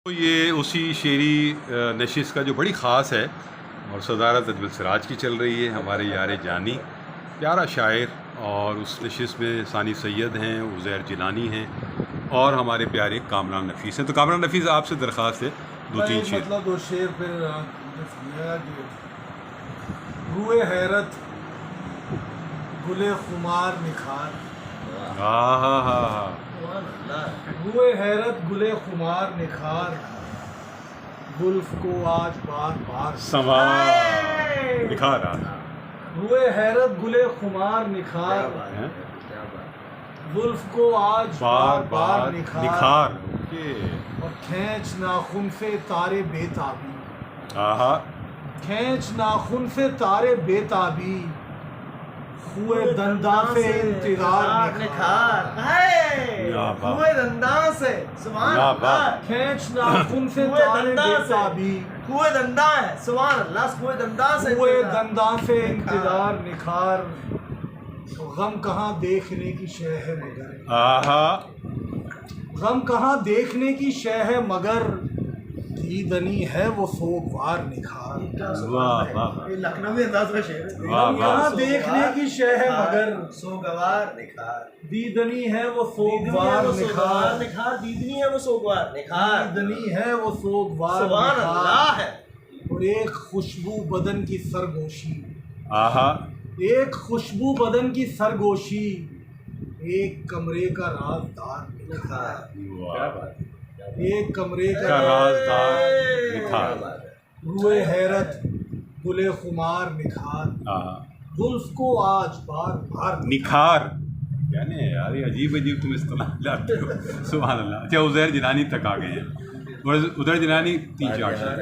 तो ये उसी शेरी नशिश का जो बड़ी ख़ास है और सदारत अजमल सिराज की चल रही है, हमारे यार जानी प्यारा शायर, और उस नशिश में सानी सैयद हैं, उज़ैर जिलानी हैं और हमारे प्यारे कामरान नफीस हैं। तो कामरान नफीस, आपसे दरख्वास्त है दो तीन शेर। मतलब दो शेर फिर रुए हैरत गुले खुमार निखार, रुए हैरत गुले खुमार निखार, जुल्फ को आज बार बार संवार निखार रहा। रुए हैरत गुले खुमार निखार, जुल्फ को आज बार बार निखार, और खींच नाखून से तारे बेताबी, खींच नाखून से तारे बेताबी, हुए दंदा से इंतजार निखार, हुए दंदा से सुभान अल्लाह, खींच नाखून से तारे बेताबी, हुए दंदा है सुभान अल्लाह, हुए दंदा से इंतजार निखार, गम कहाँ देखने की शय है मगर, गम कहाँ देखने की शय है मगर, दीदनी है वो सोगवार निखार। लखनवी अंदाज का शेर है। यहाँ देखने की शय है मगर सोगवार निखार, दीदनी है वो सोगवार निखार, दीदनी है वो सोगवार निखार, दीदनी है वो सोगवार निखार है। और एक खुशबू बदन की सरगोशी, एक खुशबू बदन की सरगोशी, एक कमरे का राजदार निखार, एक कमरे का राजदार निखार, रुए हैरत गुले खुमार निखार, जुल्फ को आज बार बार निखार। यानी यार ये अजीब अजीब तुम इस्तेमाल लाते हो, सुभान अल्लाह। अच्छा, उज़ैर जिलानी तक आ गए हैं, उज़ैर जिलानी 3-4 शेर।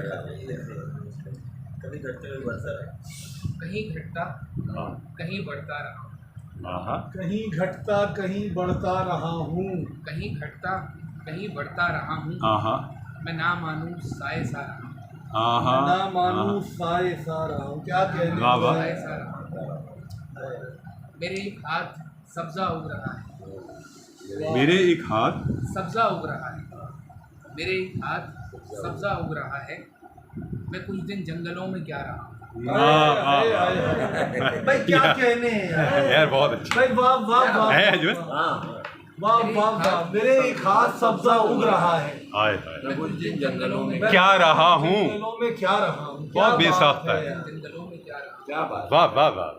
कहीं घटता कहीं बढ़ता रहा, कहीं घटता कहीं बढ़ता रहा हूँ, कहीं घटता कहीं बढ़ता रहा हूँ, मैं ना मानूं साए सा रहा, ना मानूं साए सा रहा हूँ। क्या कहने साए सा रहा। मेरे एक हाथ सब्जा उग रहा है, मेरे एक हाथ सब्जा उग रहा है, मेरे एक हाथ सब्जा उग रहा है, मैं कुछ दिन जंगलों में क्या रहा। भाई क्या कहने यार, बहुत अच्छा भाई, वाह वाह वाह है अजमल, वाह वाह वाह। मेरे एक हाथ सब्जा उग रहा है, कुछ दिन जंगलों में क्या रहा हूँ, जंगलों में क्या रहा हूँ। बहुत बेसाख्ता है। जंगलों में क्या रहा। क्या बात, वाह वाह वाह।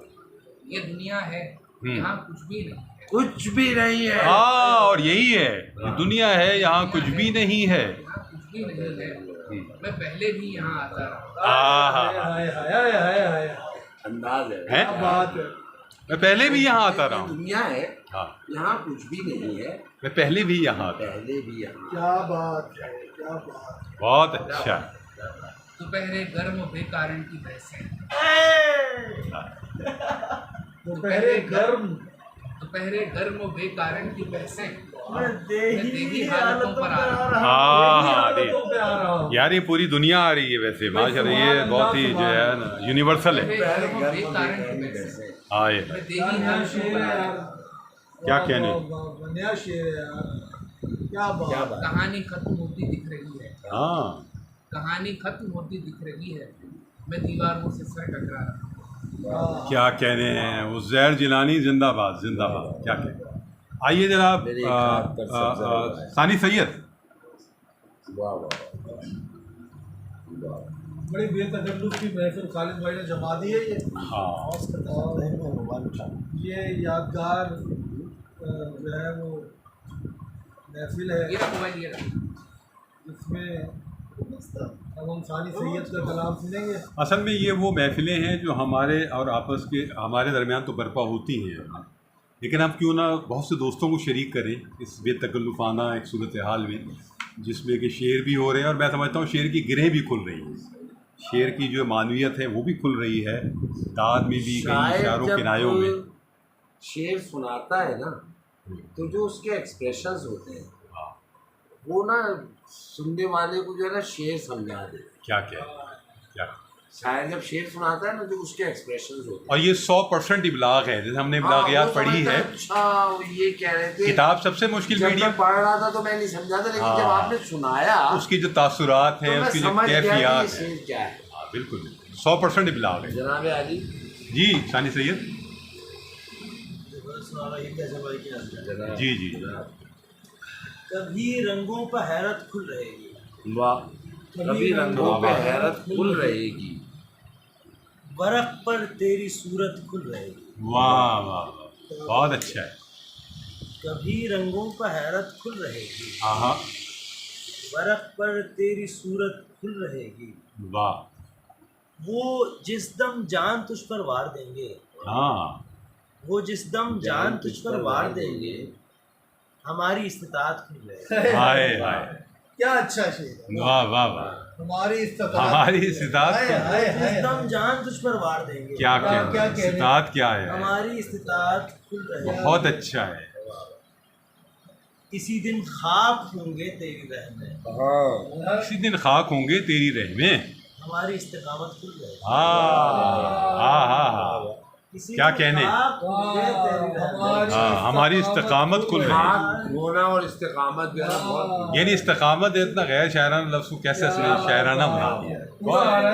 ये दुनिया है, यहाँ कुछ भी नहीं है, कुछ भी नहीं है। हाँ, और यही है, ये दुनिया है, यहाँ कुछ भी नहीं है, यहाँ कुछ भी नहीं है। मैं पहले भी यहाँ आता रहा। अंदाज है, हैं? क्या बात है। मैं पहले भी यहाँ आता रहा हूँ, दुनिया है, हाँ, यहाँ कुछ भी नहीं है, मैं पहले भी यहाँ आता। पहले भी यहाँ। क्या बात है, क्या बात। बहुत अच्छा। दोपहरे गर्म बेकारण की बहसें, दोपहरे गर्म बेकारण की बहसें, मैं देही हालतों पर आ रहा। हाँ, पे आ रहा हूँ। यार ये पूरी दुनिया आ रही है वैसे, माशाल्लाह, ये बहुत ही जो है ना यूनिवर्सल है। बेकारण की बहसें, हाँ, ये मैं देही हालतों पर आ रहा। क्या कहने। नया शेर है यार, क्या बात। कहानी खत्म होती दिख रही है, हाँ, कहानी खत्म होती दिख रही है, मैं दीवारों से सर टकरा रहा। क्या कहने हैं, उज़ैर जिलानी जिंदाबाद जिंदाबाद। क्या कहने। आइए जनाब, सानी सैयद। वाह वाह वाह। बड़ी बेतकल्लुफ़ की महफिल खालिद भाई ने जमा दी है ये। हाँ, ये यादगार जो है वो महफिल है, ये मोबाइल ये रहा। जिसमें अब हम सानी सैयद का कलाम सुनेंगे। असल में ये वो महफिलें हैं जो हमारे और आपस के हमारे दरमियान तो बर्पा होती हैं, लेकिन हम क्यों ना बहुत से दोस्तों को शरीक करें इस बेतकल्लुफ़ाना एक सूरत हाल में, जिसमें कि शेर भी हो रहे हैं और मैं समझता हूँ शेर की गिरें भी खुल रही हैं, शेर की जो मानवियत है वो भी खुल रही है, दाद में भी, कहीं इशारों किनायों में। शेर सुनाता है ना, तो जो उसके एक्सप्रेशंस होते हैं वो ना सुनने वाले को जो है ना शेर समझा दे। क्या क्या क्या शायर जब शेर सुनाता है ना जो उसके एक्सप्रेशंस होते हैं। और ये 100% इबलाग है, जैसे हमने इबलागियात पढ़ी है। अच्छा ये कह रहे थे किताब सबसे मुश्किल जब मीडियम मैं पढ़ रहा था तो मैं नहीं समझा था, लेकिन जब आपने सुनाया उसकी जो तासुरात तो हैं, मैं उसकी जो समझ गया कि ये कैफियत है, शेर क्या है। बिल्कुल 100% इबलाग है। जनाब आली जी सानी सैयद, जनाब जी जी कभी रंगों पर हैरत खुल रहेगी, वाह, कभी रंगों पे हैरत खुल रहेगी, बरख पर तेरी सूरत खुल रहेगी। वाह वाह वाह, बहुत अच्छा है। कभी रंगों पर हैरत खुल रहेगी, हाँ हाँ, बरख पर तेरी सूरत खुल रहेगी। वाह, वो जिस दम जान तुझ पर वार देंगे, हाँ वो जिस दम जान तुझ पर वार देंगे, हमारी इस्तिताअत खुल रहेगी। हाय हाय, क्या अच्छा शेर है। वाह वाह वाह, हमारी हमारी इस्तिताअत जिस दम जान तुझ पर वार देंगे, क्या क्या इस्तिताअत क्या है, हमारी इस्तिताअत खुल रहेगी। बहुत अच्छा है। किसी दिन खाक होंगे तेरी रहमें, किसी दिन खाक होंगे तेरी रहमें, हमारी इस्तिकामत खुल रहेगी। हाँ हाँ हाँ हाँ, किसी क्या दिन कहने। खाक होंगे तेरी रहमें, हाँ, हमारी इस्तकामत खुल रही है। खाक होना और इस्तिकामत जो है ना बहुत, यानी इस्तकामत इतना गैर शायराना लफ्ज़ को कैसे शायराना बना दिया है।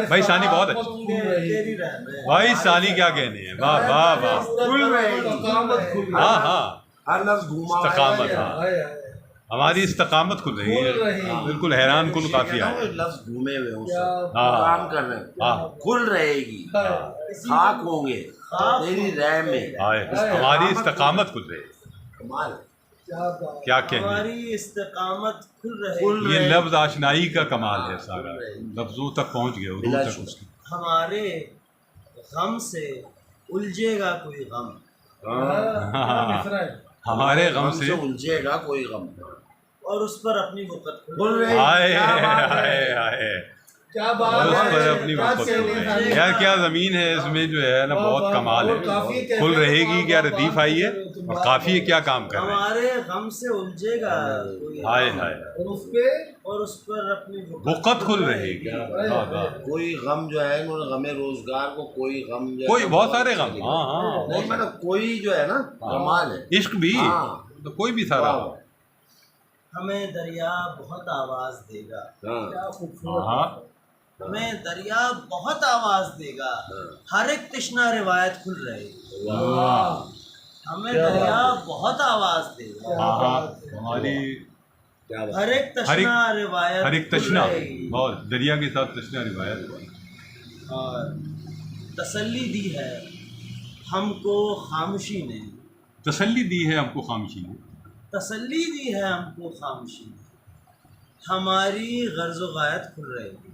भाई सानी बहुत अच्छा, होंगे तेरी रहमें, भाई सानी क्या कहने हैं, वाह वाह वाह, खुल रहेगी, हाँ हाँ, हर लफ्ज घूमा हुआ है। इस्तकामत, हाँ हमारी इस्तकामत खुल रही है, बिल्कुल हैरान कुल काफी आया। लफ्ज घूमे हुए हैं उससे, हाँ काम कर रहे हैं, हाँ खुल रहेगी, खाक होंगे तेरी रह में, हमारी इस्तकामत खुल रही है, कमाल। क्या कहने। हमारी इस्तिकामत खुल रहेगी। ये लफ्ज़ आशनाई का कमाल है, सारा लफ्ज़ों तक पहुँच गया, रूह तक उसकी। हमारे गम से उलझेगा कोई गम, हमारे गम से उलझेगा कोई गम, और उस पर अपनी वक़्त खुल रहेगी। हाय हाय हाय, क्या और उस पर अपनी वक़्त खुल रही है। यार क्या ज़मीन है इसमें जो है ना, बहुत कमाल है। खुल रहेगी क्या रदीफ आई है, और काफ़ी क्या काम कर रहे हैं। हमारे गम से उलझेगा कोई हाय हाय, और उस पर अपनी वक़्त खुल रहेगी। वाह वाह, कोई गम जो है उन्होंने गमे रोजगार को, कोई गम जो है कोई बहुत सारे गम, हाँ हाँ, नहीं मतलब कोई जो है ना कमाल है। इश्क भी हाँ। तो कोई भी सारा। हमें दरिया बहुत आवाज़ देगा, हाँ हमें दरिया बहुत आवाज़ देगा, हर एक तृष्णा रिवायत खुल रहेगी। हमें दरिया बहुत आवाज़ देगा, हाँ, हमारी हर एक तृष्णा रिवायत, हर एक तशना, बहुत दरिया के साथ तशना रिवायत। और तसल्ली दी है हमको खामोशी ने, तसल्ली दी है हमको खामोशी ने, तसल्ली दी है हमको खामोशी ने, हमारी गर्ज़ व गायत खुल रहेगी।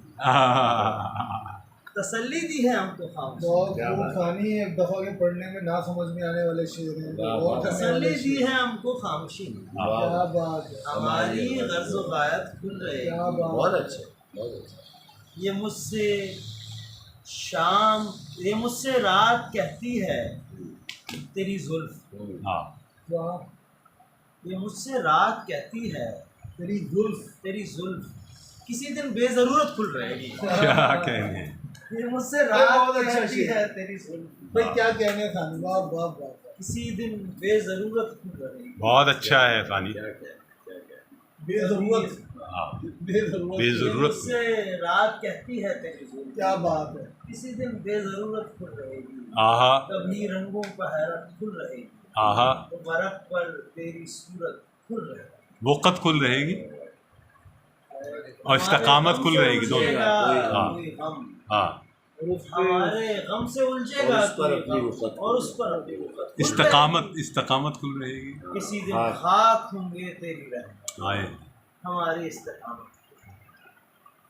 तसल्ली दी है हमको खामोशी, खानी एक दफा के पढ़ने में ना समझ में आने वाले शेर हैं। और तसल्ली दी है हमको खामोशी ने, क्या बात है, हमारी गर्ज़ व गायत खुल रहेगी। क्या बात बहुत अच्छे, बहुत अच्छे। ये मुझसे शाम, ये मुझसे रात कहती है तेरी जुल्फ, हाँ वाह, ये मुझसे रात कहती है तेरी जुल्फ, तेरी जुल्फ किसी दिन बेजरूरत खुल रहेगी। क्या कहने। ये मुझसे रात बहुत अच्छा कहती शेर। है तेरी जुल्फ, भाई क्या कहने खानी, वाह वाह वाह, किसी दिन बेजरूरत खुल रहेगी। बहुत अच्छा है सानी, बेजरूरत, हाँ बेजरूरत, ये बेजरूरत। मुझसे रात कहती है तेरी जुल्फ, क्या बात है, किसी दिन बेजरूरत खुल रहेगी। आहा कभी रंगों पर हैरत खुल रहेगी, आहा, तो बरफ पर तेरी सूरत खुल रहेगी। वक़्त खुल रहेगी और इस्तकामत खुल रहेगी, दोनों। हाँ कोई गम, हाँ, हमारे गम से उलझेगा और उस पर कोई अपनी गम, वक़्त और उस पर अपनी वक़्त खुल इस्तकामत खुल रहेगी। रहेगी। किसी दिन हाँ। खाक होंगे तेरी रहमत, आए हमारी इस्तिकामत।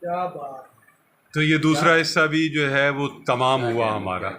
क्या बात है। तो ये दूसरा हिस्सा भी जो है वो तमाम हुआ हमारा।